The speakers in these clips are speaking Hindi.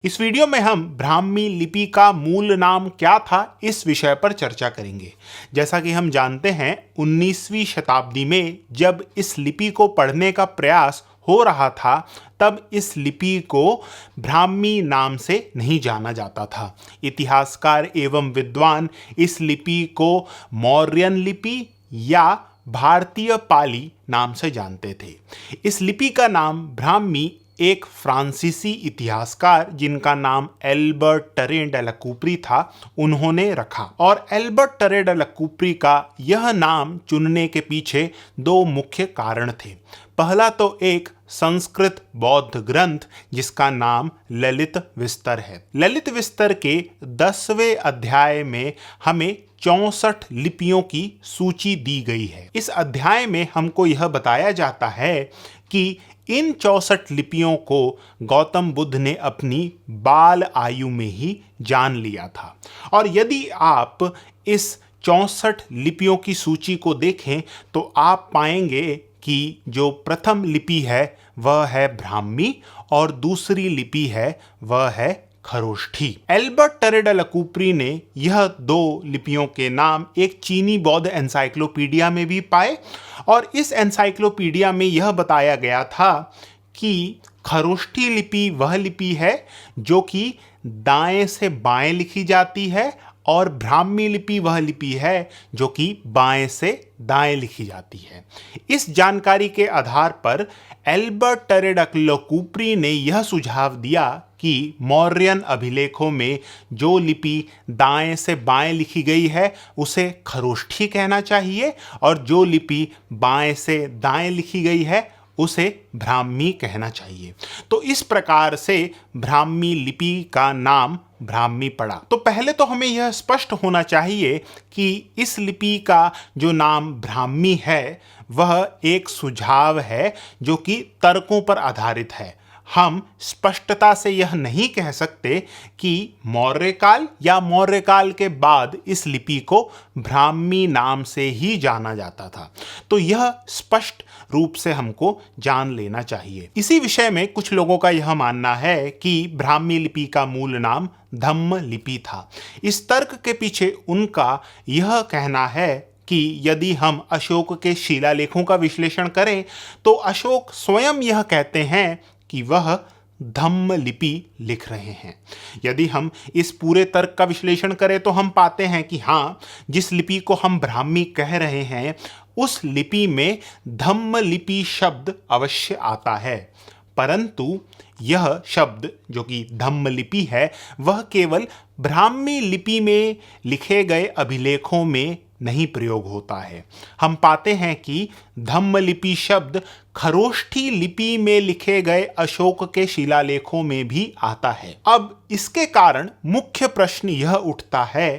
इस वीडियो में हम ब्राह्मी लिपि का मूल नाम क्या था इस विषय पर चर्चा करेंगे। जैसा कि हम जानते हैं 19वीं शताब्दी में जब इस लिपि को पढ़ने का प्रयास हो रहा था तब इस लिपि को ब्राह्मी नाम से नहीं जाना जाता था। इतिहासकार एवं विद्वान इस लिपि को मौर्यन लिपि या भारतीय पाली नाम से जानते थे। इस लिपि का नाम ब्राह्मी एक फ्रांसीसी इतिहासकार जिनका नाम एल्बर्ट टरे डे ला कूपरी था, उन्होंने रखा। और एल्बर्ट टरे डे ला कूपरी का यह नाम चुनने के पीछे दो मुख्य कारण थे। पहला तो एक संस्कृत बौद्ध ग्रंथ जिसका नाम ललित विस्तर है। ललित विस्तर के 10वें अध्याय में हमें 64 लिपियों की सूची दी गई है। इस अध्याय में हमको यह बताया जाता है कि इन 64 लिपियों को गौतम बुद्ध ने अपनी बाल आयु में ही जान लिया था। और यदि आप इस 64 लिपियों की सूची को देखें तो आप पाएंगे कि जो प्रथम लिपि है वह है ब्राह्मी और दूसरी लिपि है वह है खरोष्ठी। एल्बर्ट टरे डे ला कूपरी ने यह दो लिपियों के नाम एक चीनी बौद्ध एनसाइक्लोपीडिया में भी पाए और इस एनसाइक्लोपीडिया में यह बताया गया था कि खरोष्ठी लिपि वह लिपि है जो कि दाएं से बाएं लिखी जाती है और ब्राह्मी लिपि वह लिपि है जो कि बाएं से दाएं लिखी जाती है। इस जानकारी के आधार पर एल्बर्ट टरे डे ला कूपरी ने यह सुझाव दिया कि मौर्यन अभिलेखों में जो लिपि दाएं से बाएं लिखी गई है उसे खरोष्ठी कहना चाहिए और जो लिपि बाएं से दाएं लिखी गई है उसे ब्राह्मी कहना चाहिए। तो इस प्रकार से ब्राह्मी लिपि का नाम ब्राह्मी पड़ा। तो पहले तो हमें यह स्पष्ट होना चाहिए कि इस लिपि का जो नाम ब्राह्मी है वह एक सुझाव है जो कि तर्कों पर आधारित है। हम स्पष्टता से यह नहीं कह सकते कि मौर्य काल या मौर्य काल के बाद इस लिपि को ब्राह्मी नाम से ही जाना जाता था। तो यह स्पष्ट रूप से हमको जान लेना चाहिए। इसी विषय में कुछ लोगों का यह मानना है कि ब्राह्मी लिपि का मूल नाम धम्म लिपि था। इस तर्क के पीछे उनका यह कहना है कि यदि हम अशोक के शिलालेखों का विश्लेषण करें तो अशोक स्वयं यह कहते हैं कि वह धम्म लिपि लिख रहे हैं। यदि हम इस पूरे तर्क का विश्लेषण करें तो हम पाते हैं कि हाँ, जिस लिपि को हम ब्राह्मी कह रहे हैं उस लिपि में धम्म लिपि शब्द अवश्य आता है, परंतु यह शब्द जो कि धम्म लिपि है वह केवल ब्राह्मी लिपि में लिखे गए अभिलेखों में नहीं प्रयोग होता है। हम पाते हैं कि धम्म लिपि शब्द खरोष्ठी लिपि में लिखे गए अशोक के शिलालेखों में भी आता है। अब इसके कारण मुख्य प्रश्न यह उठता है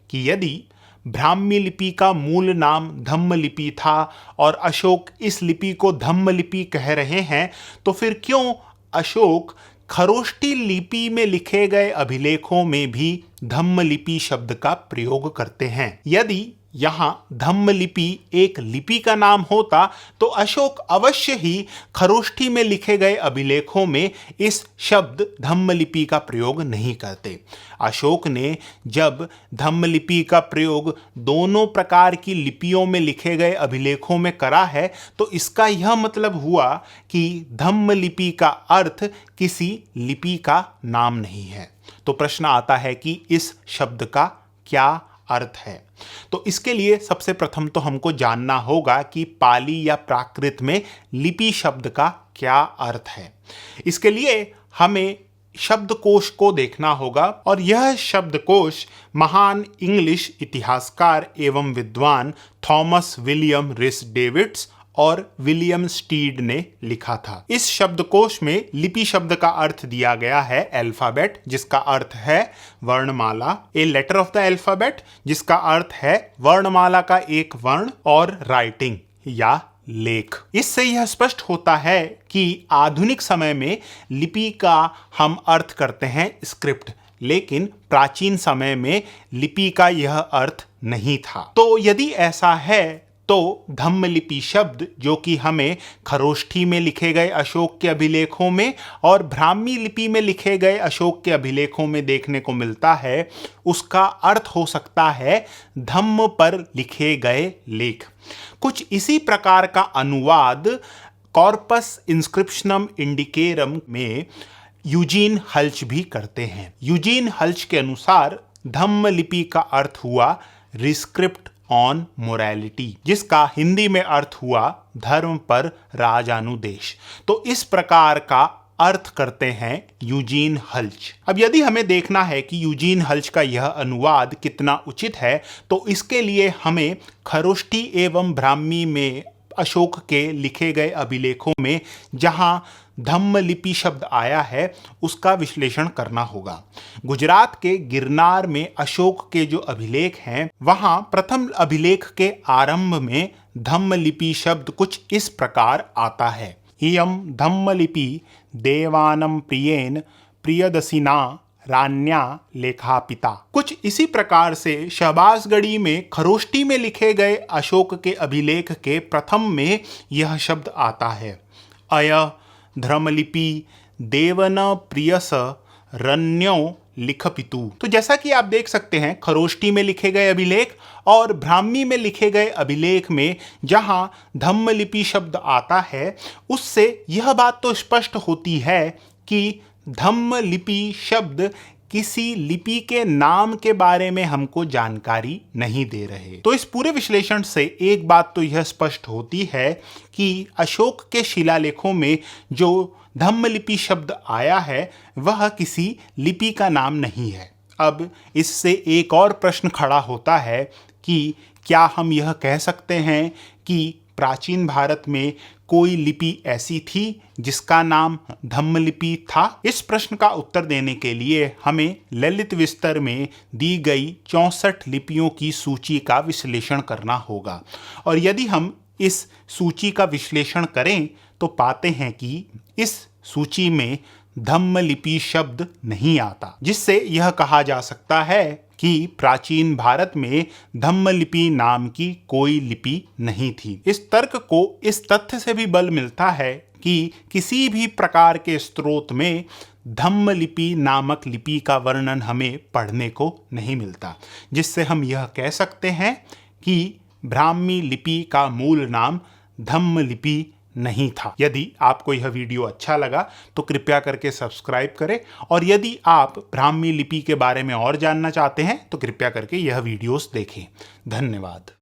कि यदि ब्राह्मी लिपि का मूल नाम धम्म लिपि था और अशोक इस लिपि को धम्म लिपि कह रहे हैं तो फिर क्यों अशोक खरोष्ठी लिपि में लिखे गए अभिलेखों में भी धम्म लिपि शब्द का प्रयोग करते हैं? यदि यहाँ धम्म लिपि एक लिपि का नाम होता तो अशोक अवश्य ही खरोष्ठी में लिखे गए अभिलेखों में इस शब्द धम्म लिपि का प्रयोग नहीं करते। अशोक ने जब धम्म लिपि का प्रयोग दोनों प्रकार की लिपियों में लिखे गए अभिलेखों में करा है तो इसका यह मतलब हुआ कि धम्म लिपि का अर्थ किसी लिपि का नाम नहीं है। तो प्रश्न आता है कि इस शब्द का क्या अर्थ है? तो इसके लिए सबसे प्रथम तो हमको जानना होगा कि पाली या प्राकृत में लिपि शब्द का क्या अर्थ है। इसके लिए हमें शब्दकोश को देखना होगा और यह शब्दकोश महान इंग्लिश इतिहासकार एवं विद्वान थॉमस विलियम रिस डेविड्स और विलियम स्टीड ने लिखा था। इस शब्दकोश में लिपि शब्द का अर्थ दिया गया है अल्फाबेट, जिसका अर्थ है वर्णमाला, a letter of the alphabet, जिसका अर्थ है वर्णमाला का एक वर्ण, और राइटिंग या लेख। इससे यह स्पष्ट होता है कि आधुनिक समय में लिपि का हम अर्थ करते हैं स्क्रिप्ट, लेकिन प्राचीन समय में लिपि का यह अर्थ नहीं था। तो यदि ऐसा है तो धम्मलिपि शब्द जो कि हमें खरोष्ठी में लिखे गए अशोक के अभिलेखों में और ब्राह्मी लिपि में लिखे गए अशोक के अभिलेखों में देखने को मिलता है, उसका अर्थ हो सकता है धम्म पर लिखे गए लेख। कुछ इसी प्रकार का अनुवाद कॉर्पस इंस्क्रिप्शनम इंडिकेरम में यूजीन हल्च भी करते हैं। यूजीन हल्च के अनुसार धम्मलिपि का अर्थ हुआ रिस्क्रिप्ट ऑन मोरालिटी, जिसका हिंदी में अर्थ हुआ धर्म पर राजानुदेश। तो इस प्रकार का अर्थ करते हैं यूजीन हल्च। अब यदि हमें देखना है कि यूजीन हल्च का यह अनुवाद कितना उचित है, तो इसके लिए हमें खरोष्ठी एवं ब्राह्मी में अशोक के लिखे गए अभिलेखों में जहां धम्मलिपि शब्द आया है उसका विश्लेषण करना होगा। गुजरात के गिरनार में अशोक के जो अभिलेख हैं, वहां प्रथम अभिलेख के आरंभ में धम्मलिपि शब्द कुछ इस प्रकार आता है। इयं धम्मलिपि देवानं प्रियेन प्रियदसिना रान्या लेखापिता। कुछ इसी प्रकार से शहबाजगढ़ी में खरोष्ठी में लिखे गए अशोक के अभिलेख के प्रथम में यह शब्द आता है। अय धर्मलिपि देवन प्रियस रण्यो लिखपितु। तो जैसा कि आप देख सकते हैं, खरोष्ठी में लिखे गए अभिलेख और ब्राह्मी में लिखे गए अभिलेख में जहां धम्मलिपि शब्द आता है, उससे यह बात तो स्पष्ट होती है कि धम्मलिपि शब्द किसी लिपि के नाम के बारे में हमको जानकारी नहीं दे रहे। तो इस पूरे विश्लेषण से एक बात तो यह स्पष्ट होती है कि अशोक के शिलालेखों में जो धम्मलिपि शब्द आया है वह किसी लिपि का नाम नहीं है। अब इससे एक और प्रश्न खड़ा होता है कि क्या हम यह कह सकते हैं कि प्राचीन भारत में कोई लिपि ऐसी थी जिसका नाम धम्मलिपि था? इस प्रश्न का उत्तर देने के लिए हमें ललित विस्तर में दी गई 64 लिपियों की सूची का विश्लेषण करना होगा। और यदि हम इस सूची का विश्लेषण करें तो पाते हैं कि इस सूची में धम्मलिपि शब्द नहीं आता, जिससे यह कहा जा सकता है कि प्राचीन भारत में धम्मलिपि नाम की कोई लिपि नहीं थी। इस तर्क को इस तथ्य से भी बल मिलता है कि किसी भी प्रकार के स्रोत में धम्मलिपि नामक लिपि का वर्णन हमें पढ़ने को नहीं मिलता, जिससे हम यह कह सकते हैं कि ब्राह्मी लिपि का मूल नाम धम्मलिपि नहीं था। यदि आपको यह वीडियो अच्छा लगा तो कृपया करके सब्सक्राइब करें, और यदि आप ब्राह्मी लिपि के बारे में और जानना चाहते हैं तो कृपया करके यह वीडियोस देखें। धन्यवाद।